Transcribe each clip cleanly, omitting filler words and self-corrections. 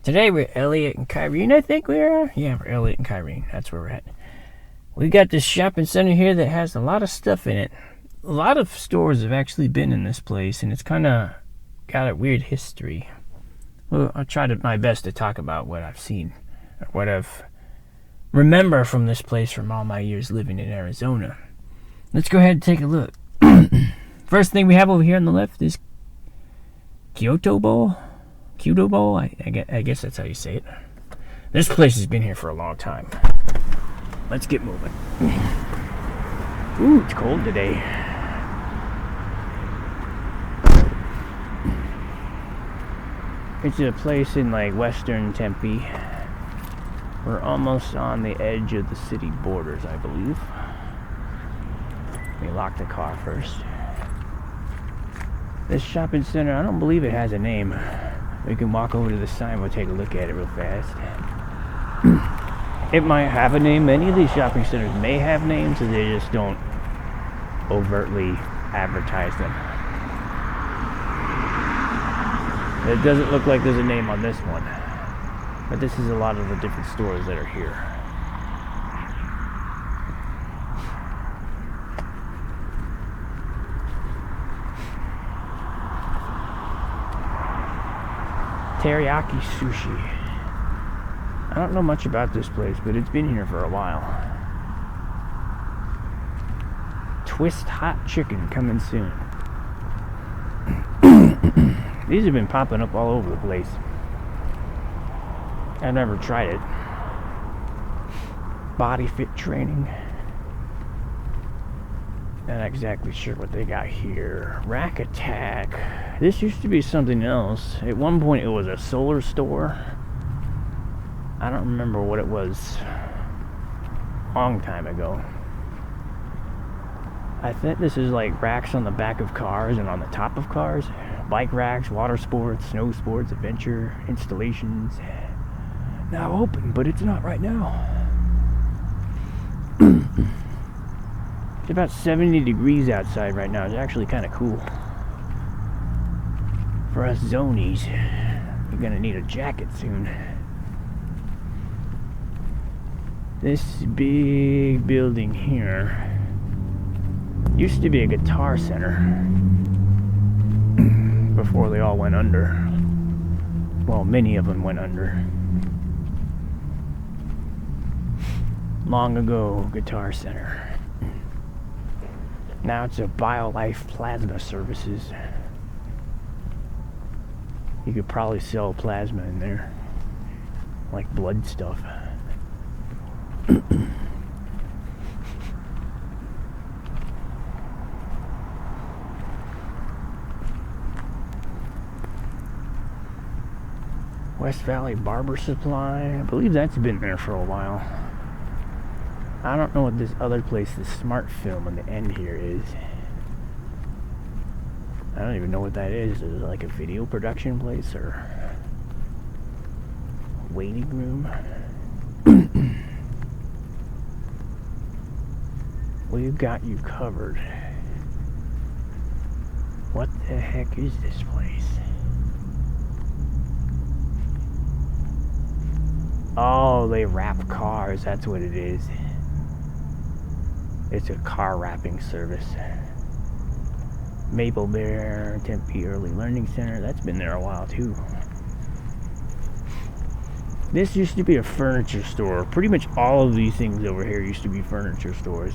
Today we're Elliot and Kyrene, I think we are. Yeah, we're Elliot and Kyrene. That's where we're at. We got this shopping center here that has a lot of stuff in it. A lot of stores have actually been in this place, and it's kind of got a weird history. Well, I'll try my best to talk about what I've seen, or what I've remember from this place from all my years living in Arizona. Let's go ahead and take a look. First thing we have over here on the left is Kyoto Bowl. I guess that's how you say it. This place has been here for a long time. Let's get moving. Ooh, it's cold today. It's a place in like western Tempe. We're almost on the edge of the city borders, I believe. Let me lock the car first. This shopping center, I don't believe it has a name. We can walk over to the sign, we'll take a look at it real fast. It might have a name. Many of these shopping centers may have names, and they just don't overtly advertise them. It doesn't look like there's a name on this one. But this is a lot of the different stores that are here. Teriyaki sushi. I don't know much about this place, but it's been here for a while. Twist hot chicken coming soon. These have been popping up all over the place. I've never tried it. Body fit training. Not exactly sure what they got here. Rack Attack. This used to be something else. At one point it was a solar store. I don't remember what it was. Long time ago. I think this is like racks on the back of cars and on the top of cars. Bike racks, water sports, snow sports, adventure, installations. Now open, but it's not right now. It's about 70 degrees outside right now. It's actually kind of cool. For us zonies, you're gonna need a jacket soon. This big building here used to be a guitar center before they all went under. Well, many of them went under. Long ago, Guitar Center. Now it's a BioLife Plasma Services. You could probably sell plasma in there. Like blood stuff. West Valley Barber Supply. I believe that's been there for a while. I don't know what this other place, the Smart Film on the end here is. I don't even know what that is. Is it like a video production place or a waiting room? We've got you covered. What the heck is this place? Oh, they wrap cars. That's what it is. It's a car wrapping service. Maple Bear, Tempe Early Learning Center. That's been there a while too. This used to be a furniture store. Pretty much all of these things over here used to be furniture stores.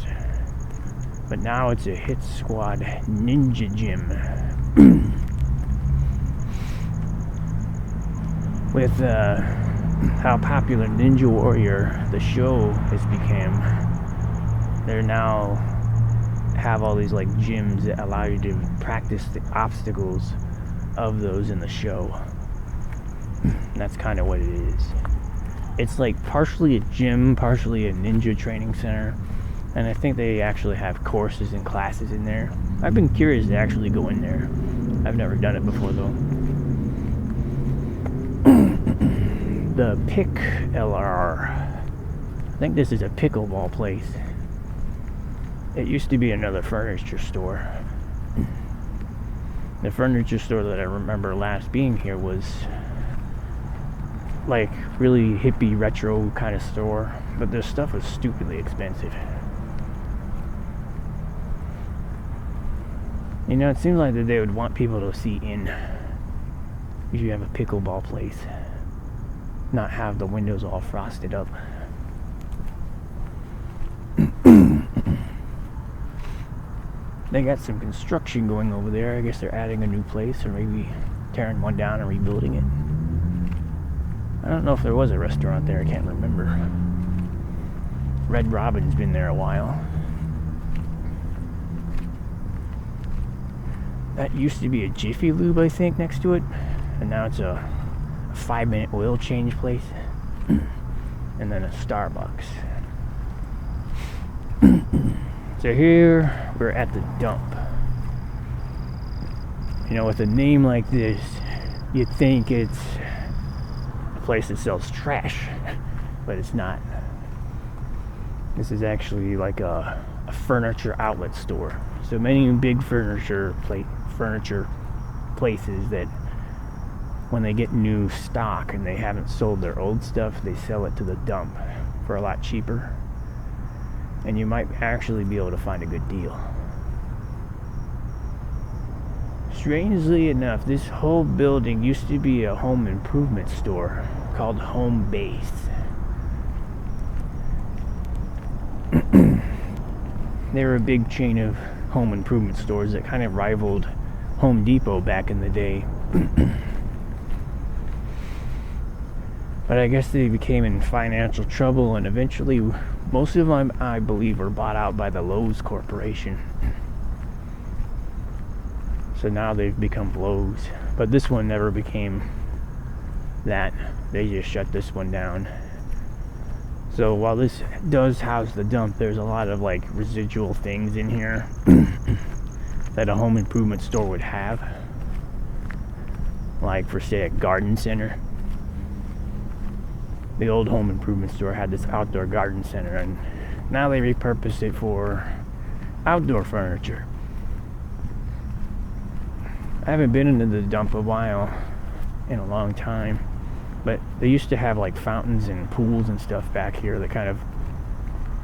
But now it's a Hit Squad Ninja Gym. With how popular Ninja Warrior, the show, has become, they now have all these like gyms that allow you to practice the obstacles of those in the show. That's kind of what it is. It's like partially a gym, partially a ninja training center, and I think they actually have courses and classes in there. I've been curious to actually go in there. I've never done it before though. The Pick LR. I think this is a pickleball place. It used to be another furniture store. The furniture store that I remember last being here was like really hippie retro kind of store, but their stuff was stupidly expensive. You know, it seems like that they would want people to see in. If you have a pickleball place, not have the windows all frosted up. They got some construction going over there. I guess they're adding a new place, or maybe tearing one down and rebuilding it. I don't know if there was a restaurant there. I can't remember. Red Robin's been there a while. That used to be a Jiffy Lube, I think, next to it. And now it's a 5-minute oil change place. And then a Starbucks. So here we're at the dump. You know, with a name like this, you'd think it's a place that sells trash, but it's not. This is actually like a furniture outlet store. So many big furniture places that when they get new stock and they haven't sold their old stuff, they sell it to the dump for a lot cheaper. And you might actually be able to find a good deal. Strangely enough, this whole building used to be a home improvement store called Home Base. They were a big chain of home improvement stores that kind of rivaled Home Depot back in the day. But I guess they became in financial trouble, and eventually most of them, I believe, were bought out by the Lowe's Corporation. So now they've become Lowe's. But this one never became that. They just shut this one down. So while this does house the dump, there's a lot of like residual things in here that a home improvement store would have. Like for, say, a garden center. The old home improvement store had this outdoor garden center, and now they repurposed it for outdoor furniture. I haven't been into the dump in a long time, but they used to have like fountains and pools and stuff back here that kind of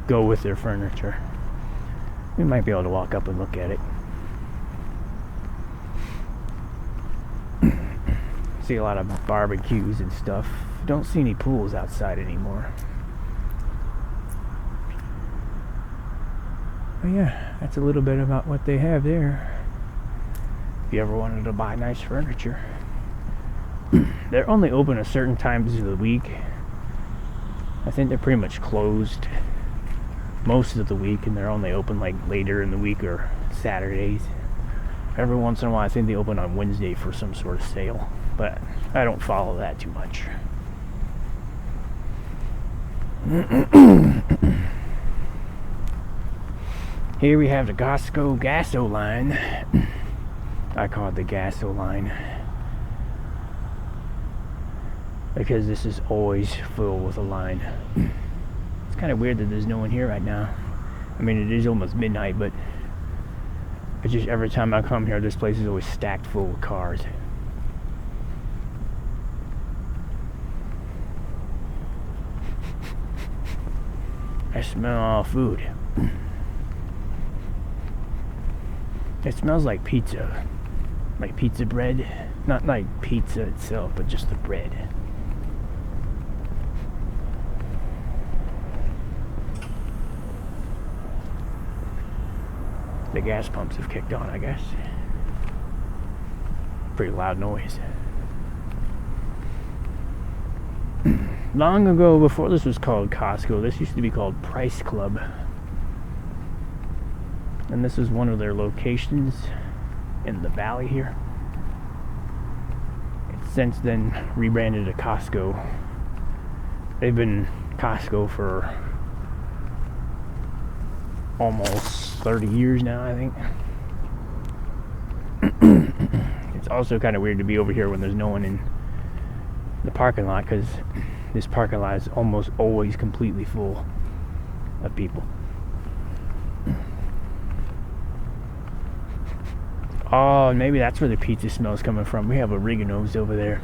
go with their furniture. We might be able to walk up and look at it. See a lot of barbecues and stuff. Don't see any pools outside anymore. But yeah, that's a little bit about what they have there. If you ever wanted to buy nice furniture. They're only open at certain times of the week. I think they're pretty much closed most of the week, and they're only open like later in the week or Saturdays. Every once in a while I think they open on Wednesday for some sort of sale, but I don't follow that too much. Here we have the Costco gaso line. I call it the gaso line because this is always full with a line. It's kind of weird that there's no one here right now. I mean, it is almost midnight, but it's just every time I come here, this place is always stacked full of cars. I smell all food. It smells like pizza. Like pizza bread. Not like pizza itself, but just the bread. The gas pumps have kicked on, I guess. Pretty loud noise. Long ago, before this was called Costco, this used to be called Price Club. And this is one of their locations in the valley here. It's since then rebranded to Costco. They've been Costco for almost 30 years now, I think. It's also kind of weird to be over here when there's no one in the parking lot, because this parking lot is almost always completely full of people. Oh, maybe that's where the pizza smell is coming from. We have oregano's over there.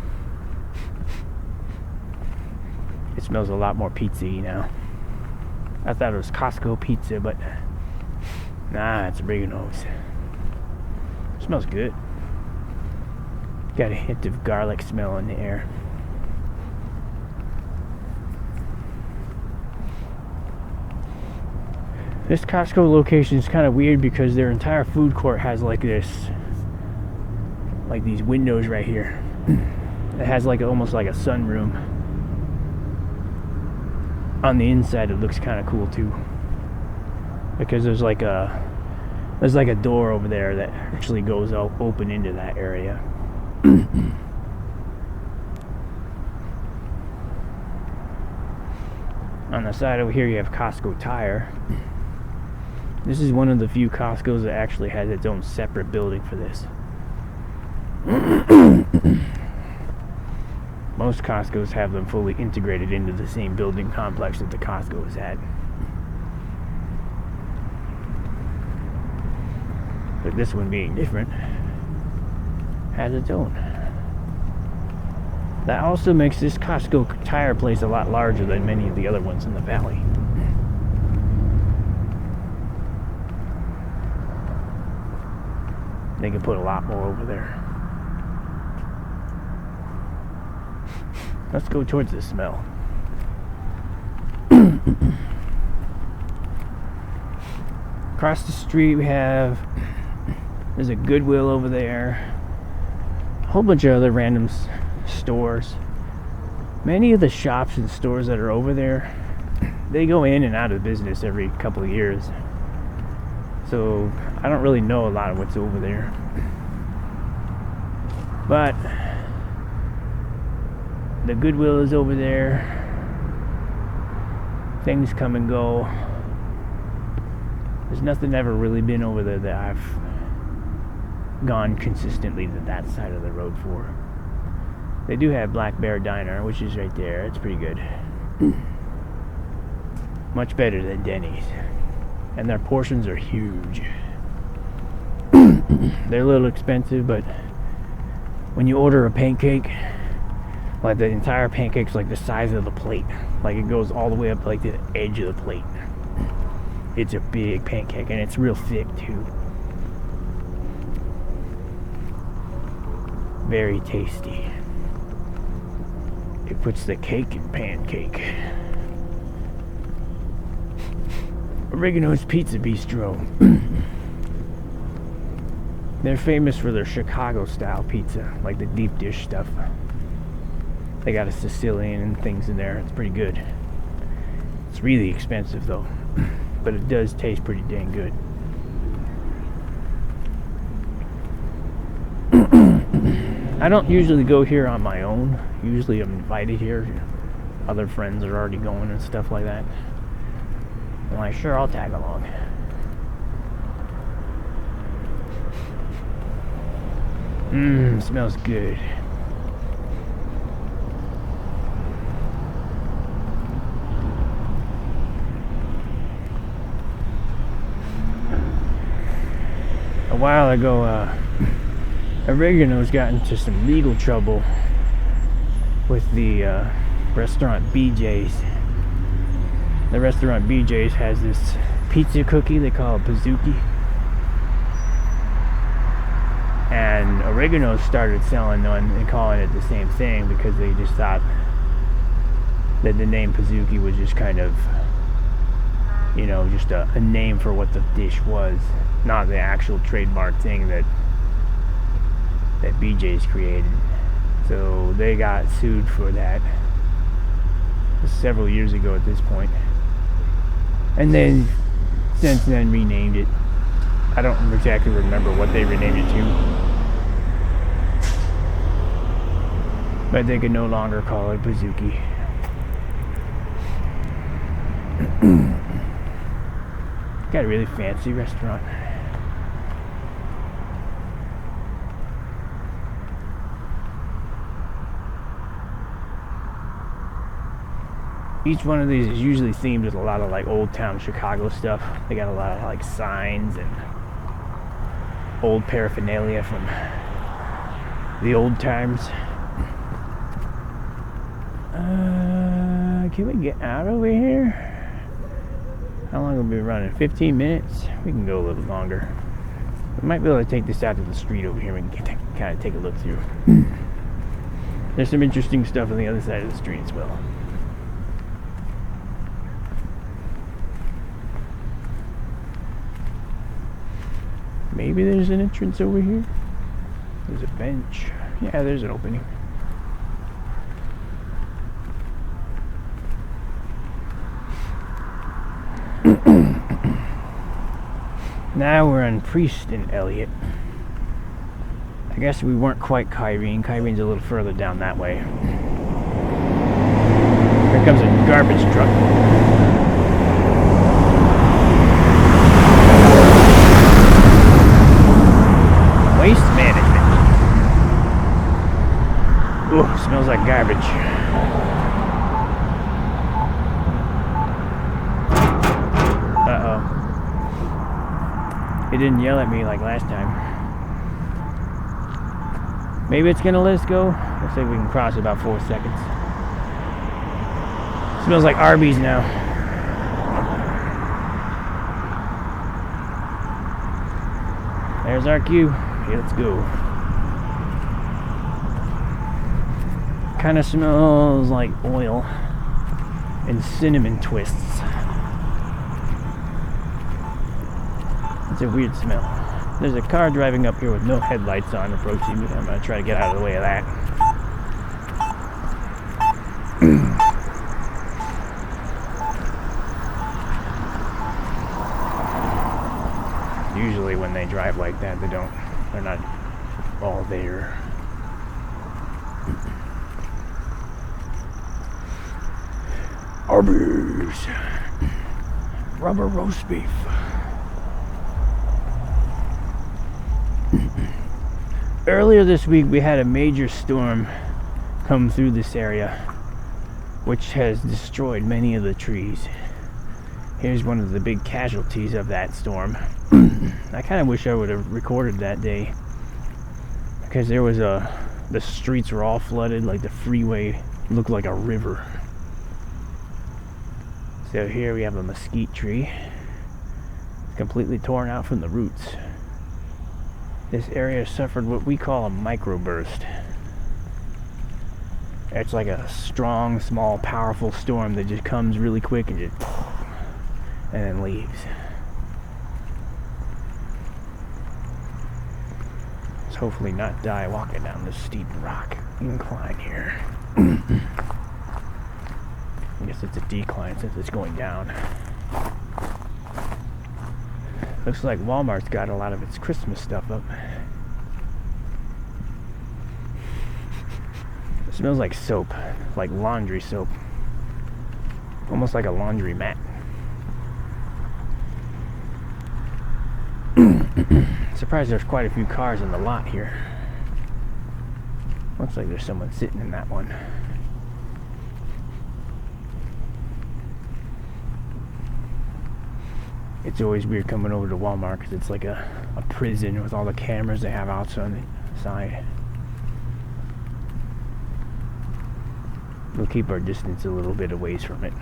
Smells a lot more pizza-y now. I thought it was Costco pizza, but nah, it's oregano's. Smells good. Got a hint of garlic smell in the air. This Costco location is kind of weird because their entire food court has like this, like these windows right here. It has like almost like a sunroom. On the inside, it looks kind of cool too, because there's like a door over there that actually goes open into that area. On the side over here, you have Costco Tire. This is one of the few Costco's that actually has its own separate building for this. Most Costco's have them fully integrated into the same building complex that the Costco's had. But this one, being different, has its own. That also makes this Costco Tire place a lot larger than many of the other ones in the valley. They can put a lot more over there. Let's go towards the smell. Across the street there's a Goodwill over there. A whole bunch of other random stores. Many of the shops and stores that are over there, they go in and out of business every couple of years. So I don't really know a lot of what's over there. But the Goodwill is over there. Things come and go. There's nothing ever really been over there that I've gone consistently to that side of the road for. They do have Black Bear Diner, which is right there. It's pretty good. Much better than Denny's. And their portions are huge. They're a little expensive, but when you order a pancake, like the entire pancake's like the size of the plate. Like it goes all the way up like to the edge of the plate. It's a big pancake, and it's real thick too. Very tasty. It puts the cake in pancake. Oregano's Pizza Bistro. They're famous for their Chicago style pizza, like the deep dish stuff. They got a Sicilian and things in there. It's pretty good. It's really expensive though, but it does taste pretty dang good. I don't usually go here on my own. Usually I'm invited here. Other friends are already going and stuff like that. I'm like, sure, I'll tag along. Smells good. A while ago, Oregano's got into some legal trouble with the restaurant BJ's. The restaurant BJ's has this pizza cookie they call a Pizookie. And Oregano started selling one and calling it the same thing because they just thought that the name Pizookie was just kind of, you know, just a name for what the dish was, not the actual trademark thing that BJ's created. So they got sued for that several years ago at this point. And then since then renamed it. I don't exactly remember what they renamed it to. But they could no longer call it Pizookie. Got a really fancy restaurant. Each one of these is usually themed with a lot of like old town Chicago stuff. They got a lot of like signs and old paraphernalia from the old times. Can we get out over here? How long will we be running? 15 minutes? We can go a little longer. We might be able to take this out to the street over here and kind of take a look through. There's some interesting stuff on the other side of the street as well. Maybe there's an entrance over here. There's a bench. Yeah, there's an opening. Now we're on Priest and Elliot. I guess we weren't quite Kyrene. Kyrene's a little further down that way. Here comes a garbage truck. Waste management. Ooh, smells like garbage. Uh-oh. It didn't yell at me like last time. Maybe it's gonna let us go. Looks like we can cross in about 4 seconds. Smells like Arby's now. There's our cue. Okay, let's go. Kind of smells like oil and cinnamon twists. It's a weird smell. There's a car driving up here with no headlights on approaching me. I'm going to try to get out of the way of that. Usually when they drive like that, they're not all there. Arby's rubber roast beef. Earlier this week we had a major storm come through this area, which has destroyed many of the trees. Here's one of the big casualties of that storm. I kind of wish I would have recorded that day, because there was the streets were all flooded, like the freeway looked like a river. So here we have a mesquite tree. It's completely torn out from the roots. This area suffered what we call a microburst. It's like a strong, small, powerful storm that just comes really quick and then leaves. Let's hopefully not die walking down this steep rock incline here. I guess it's a decline since it's going down. Looks like Walmart's got a lot of its Christmas stuff up. It smells like soap, like laundry soap. Almost like a laundry mat. Surprised there's quite a few cars in the lot here. Looks like there's someone sitting in that one. It's always weird coming over to Walmart because it's like a prison with all the cameras they have outside on the side. We'll keep our distance a little bit away from it.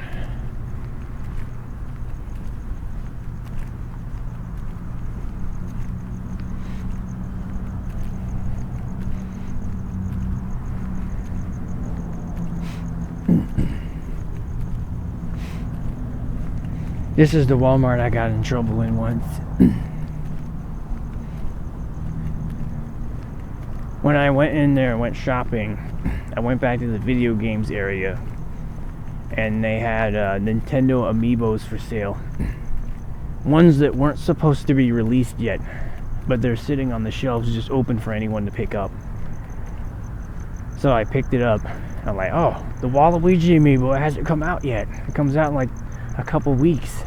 This is the Walmart I got in trouble in once. When I went in there and went shopping, I went back to the video games area and they had Nintendo Amiibos for sale. Ones that weren't supposed to be released yet, but they're sitting on the shelves just open for anyone to pick up. So I picked it up. I'm like, oh, the Waluigi Amiibo hasn't come out yet. It comes out in like a couple weeks.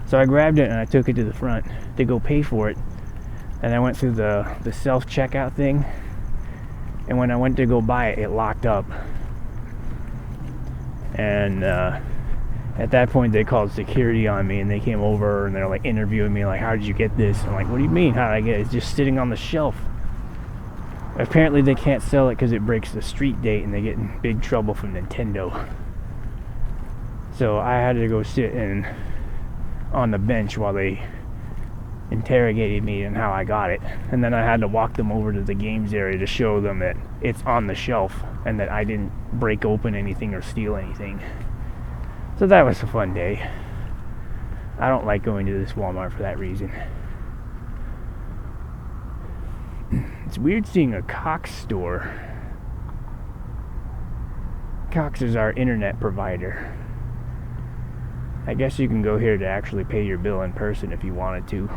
So I grabbed it and I took it to the front to go pay for it. And I went through the self-checkout thing. And when I went to go buy it, it locked up. And at that point they called security on me and they came over and they're like interviewing me like, how did you get this? I'm like, what do you mean how did I get it? It's just sitting on the shelf. Apparently they can't sell it because it breaks the street date and they get in big trouble from Nintendo. So I had to go sit on the bench while they interrogated me and how I got it. And then I had to walk them over to the games area to show them that it's on the shelf and that I didn't break open anything or steal anything. So that was a fun day. I don't like going to this Walmart for that reason. It's weird seeing a Cox store. Cox is our internet provider. I guess you can go here to actually pay your bill in person if you wanted to.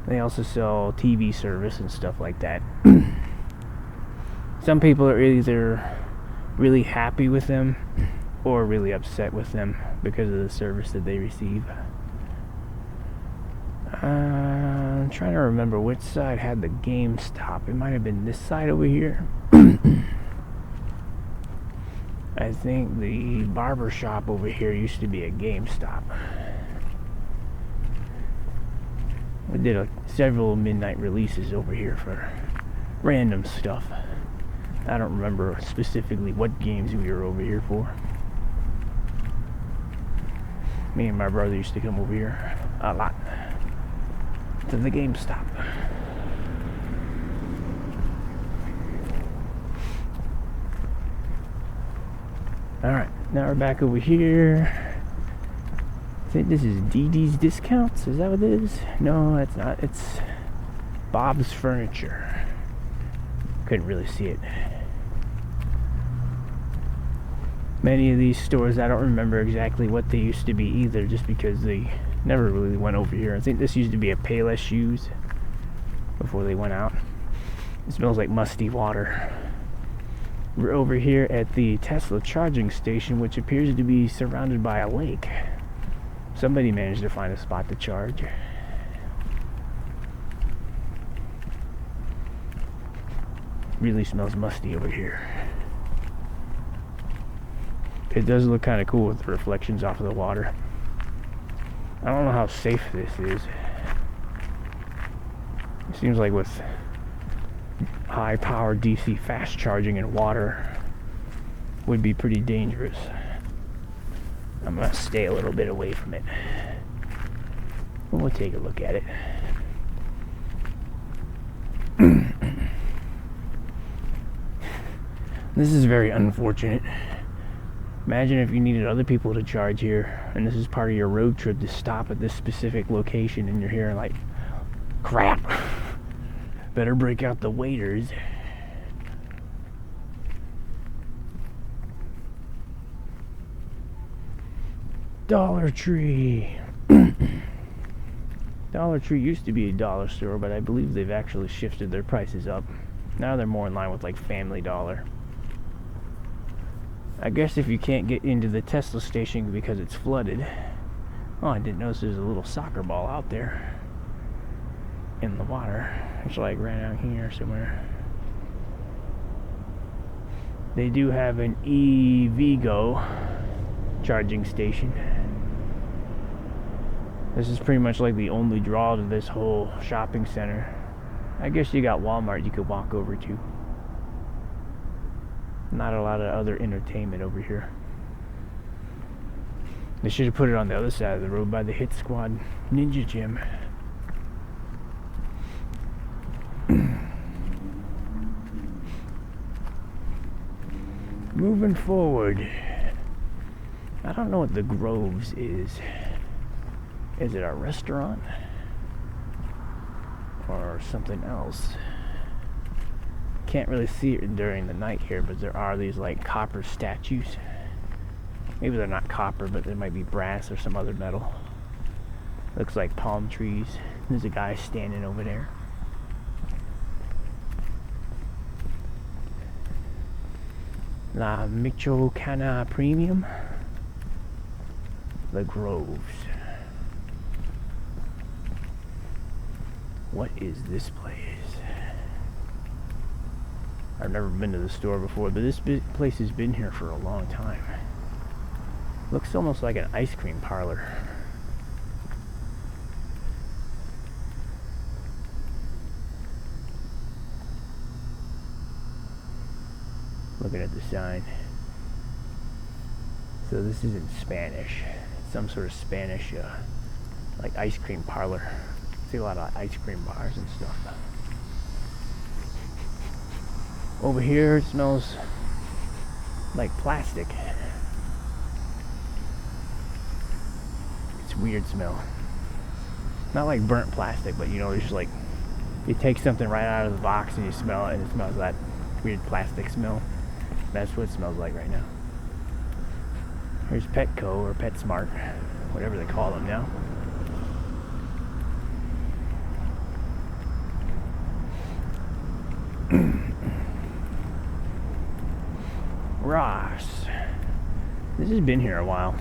They also sell TV service and stuff like that. Some people are either really happy with them or really upset with them because of the service that they receive. I'm trying to remember which side had the GameStop. It might have been this side over here. I think the barber shop over here used to be a GameStop. We did several midnight releases over here for random stuff. I don't remember specifically what games we were over here for. Me and my brother used to come over here a lot to the GameStop. Alright, now we're back over here. I think this is DD's Discounts. Is that what it is? No, that's not. It's Bob's Furniture. Couldn't really see it. Many of these stores, I don't remember exactly what they used to be either, just because they never really went over here. I think this used to be a Payless Shoes before they went out. It smells like musty water. We're over here at the Tesla charging station, which appears to be surrounded by a lake. Somebody managed to find a spot to charge. Really smells musty over here. It does look kind of cool with the reflections off of the water. I don't know how safe this is. It seems like with high power DC fast charging in water would be pretty dangerous. I'm gonna stay a little bit away from it. We'll take a look at it. This is very unfortunate. Imagine if you needed other people to charge here, and this is part of your road trip to stop at this specific location, and you're here like, crap. Better break out the waders. Dollar Tree. Dollar Tree used to be a dollar store, but I believe they've actually shifted their prices up. Now they're more in line with like Family Dollar. I guess if you can't get into the Tesla station because it's flooded. Oh, I didn't notice there's a little soccer ball out there in the water. It's like right out here somewhere. They do have an eVgo charging station. This is pretty much like the only draw to this whole shopping center. I guess you got Walmart you could walk over to. Not a lot of other entertainment over here. They should have put it on the other side of the road by the Hit Squad Ninja Gym. Moving forward. I don't know what the Groves is. Is it a restaurant? Or something else? Can't really see it during the night here, but there are these like copper statues. Maybe they're not copper, but they might be brass or some other metal. Looks like palm trees. There's a guy standing over there. La Michoacana Premium. The Groves. What is this place? I've never been to the store before, but this place has been here for a long time. Looks almost like an ice cream parlor. Looking at the sign. So this is in Spanish. Some sort of Spanish, like ice cream parlor. See a lot of ice cream bars and stuff. Over here it smells like plastic. It's a weird smell. Not like burnt plastic, but you know, there's like, you take something right out of the box and you smell it and it smells that weird plastic smell. That's what it smells like right now. Here's Petco or PetSmart, whatever they call them now. Ross. This has been here a while.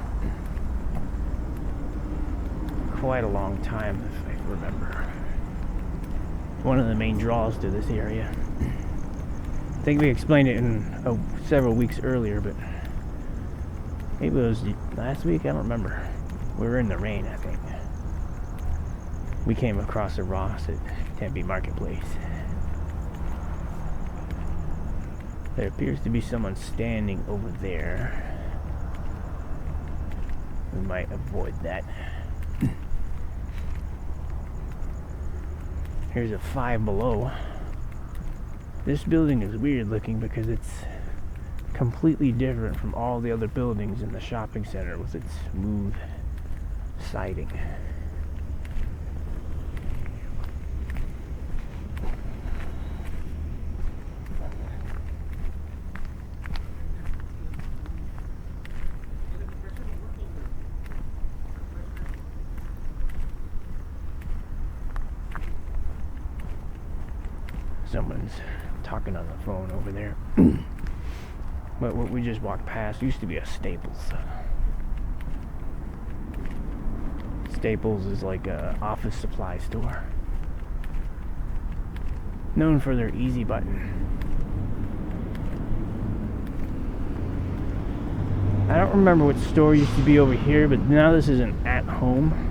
Quite a long time, if I remember. One of the main draws to this area. I think we explained it in several weeks earlier, but maybe it was last week, I don't remember. We were in the rain, I think. We came across a Ross at Tempe Marketplace. There appears to be someone standing over there. We might avoid that. Here's a Five Below. This building is weird looking because it's completely different from all the other buildings in the shopping center with its smooth siding. Someone's talking on the phone over there. But what we just walked past used to be a Staples. Staples is like a office supply store, known for their easy button. I don't remember what store used to be over here, but now this is an At Home.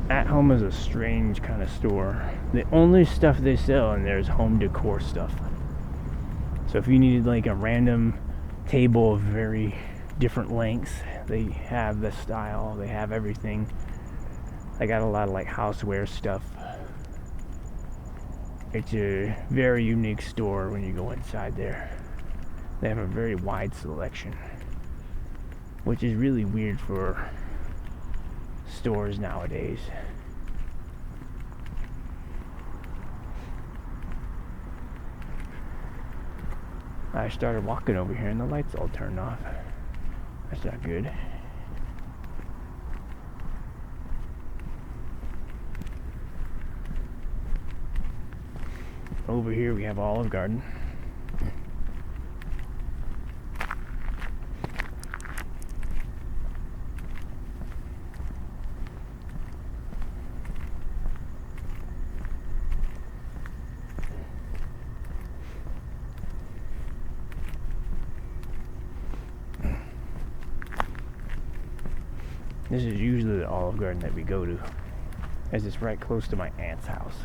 At Home is a strange kind of store. The only stuff they sell in there is home decor stuff. So if you needed like a random table of very different lengths, they have the style, they have everything. They got a lot of like houseware stuff. It's a very unique store when you go inside there. They have a very wide selection, which is really weird for stores nowadays. I started walking over here and the lights all turned off. That's not good. Over here we have Olive Garden. This is usually the Olive Garden that we go to, as it's right close to my aunt's house.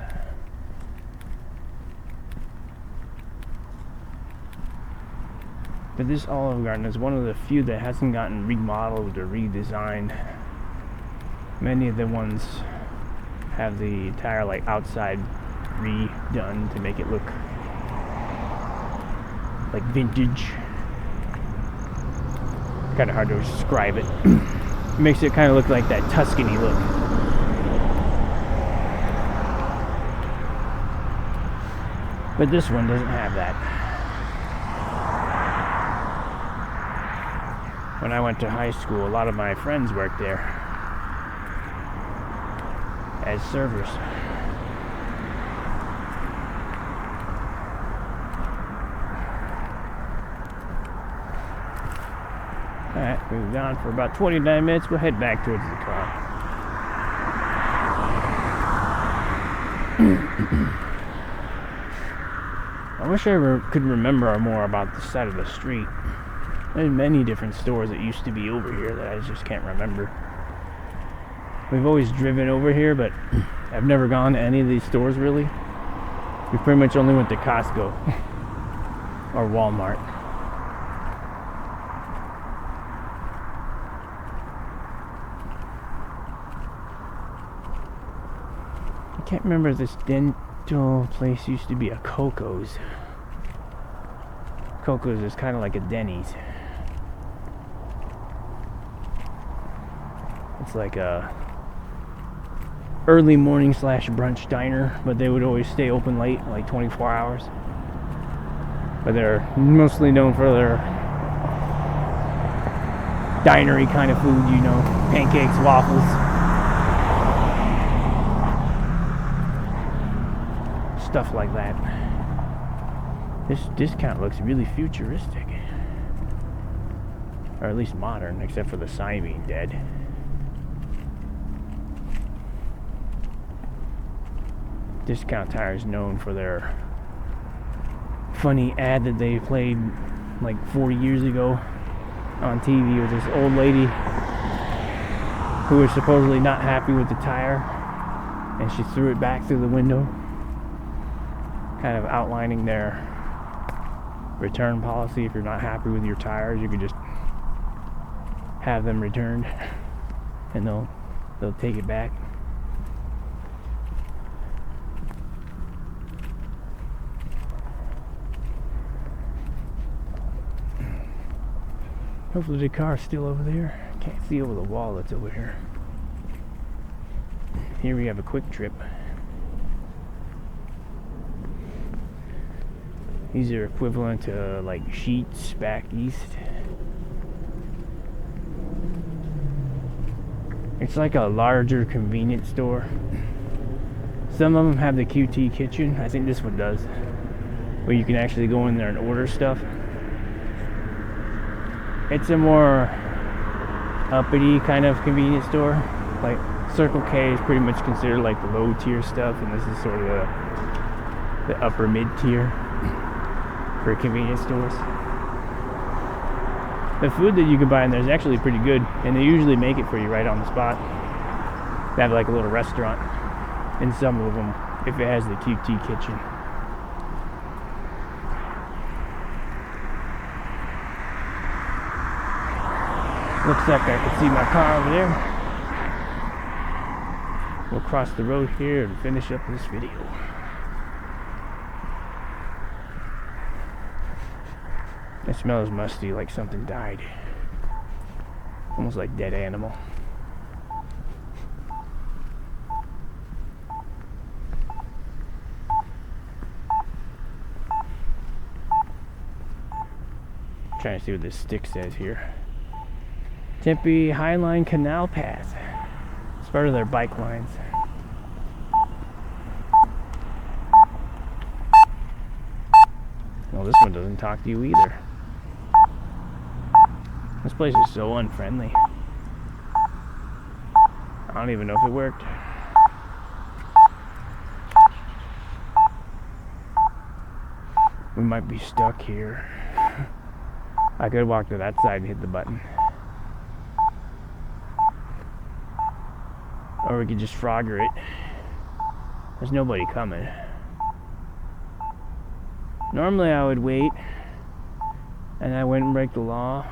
But this Olive Garden is one of the few that hasn't gotten remodeled or redesigned. Many of the ones have the entire like outside redone to make it look like vintage. Kind of hard to describe it. It makes it kind of look like that Tuscany look. But this one doesn't have that. When I went to high school, a lot of my friends worked there as servers. Alright, we've gone for about 29 minutes. We'll head back towards the car. I wish I could remember more about the side of the street. There's many different stores that used to be over here that I just can't remember. We've always driven over here, but I've never gone to any of these stores really. We pretty much only went to Costco or Walmart. Can't remember if this dental place used to be a Coco's. Coco's is kind of like a Denny's. It's like a early morning / brunch diner, but they would always stay open late, like 24 hours. But they're mostly known for their dinery kind of food, you know, pancakes, waffles, stuff like that. This discount looks really futuristic, or at least modern, except for the sign being dead. Discount Tire is known for their funny ad that they played like 40 years ago on TV with this old lady who was supposedly not happy with the tire, and she threw it back through the window, kind of outlining their return policy. If you're not happy with your tires, you could just have them returned and they'll take it back. Hopefully the car's still over there. Can't see over the wall that's over here. Here we have a Quick Trip. These are equivalent to like Sheetz back east. It's like a larger convenience store. Some of them have the QT kitchen. I think this one does, where you can actually go in there and order stuff. It's a more uppity kind of convenience store. Like Circle K is pretty much considered like the low tier stuff, and this is sort of the upper mid tier for convenience stores. The food that you can buy in there is actually pretty good, and they usually make it for you right on the spot. They have like a little restaurant in some of them if it has the QT kitchen. Looks like I can see my car over there. We'll cross the road here and finish up this video. It smells musty, like something died. Almost like dead animal. Trying to see what this stick says here. Tempe Highline Canal Path. It's part of their bike lines. Well, this one doesn't talk to you either. This place is so unfriendly. I don't even know if it worked. We might be stuck here. I could walk to that side and hit the button. Or we could just Frogger it. There's nobody coming. Normally I would wait and I wouldn't break the law,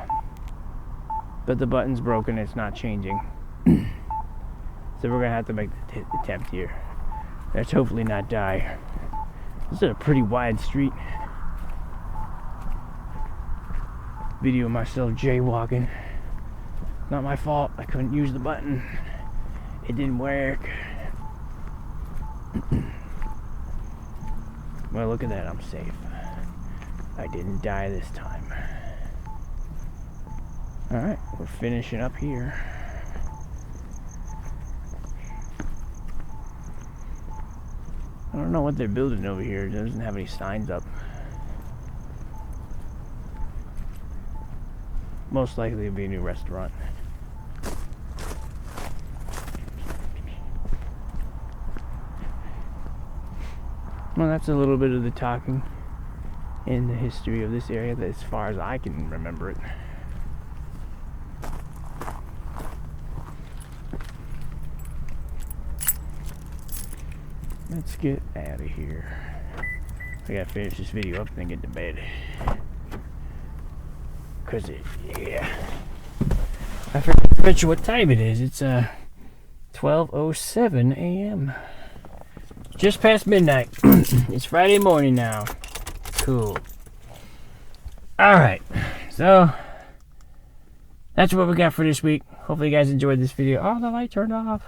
but the button's broken, it's not changing. So we're gonna have to make the attempt here. Let's hopefully not die. This is a pretty wide street. Video of myself jaywalking. Not my fault, I couldn't use the button. It didn't work. Well, look at that, I'm safe. I didn't die this time. Alright, we're finishing up here. I don't know what they're building over here. It doesn't have any signs up. Most likely it'll be a new restaurant. Well, that's a little bit of the talking in the history of this area, as far as I can remember it. Let's get out of here. I gotta finish this video up and then get to bed. Cause yeah. I forgot to mention what time it is. It's 12:07 a.m. Just past midnight. It's Friday morning now. Cool. Alright, so that's what we got for this week. Hopefully you guys enjoyed this video. Oh, the light turned off.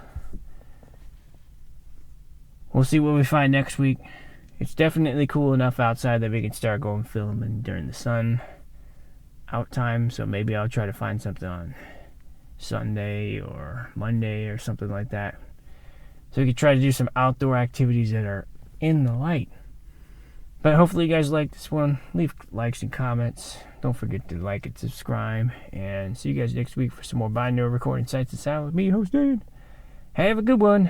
We'll see what we find next week. It's definitely cool enough outside that we can start going filming during the sun out time. So maybe I'll try to find something on Sunday or Monday or something like that. So we can try to do some outdoor activities that are in the light. But hopefully you guys like this one. Leave likes and comments. Don't forget to like and subscribe. And see you guys next week for some more binaural recording sights and sound with me, host Dan. Have a good one.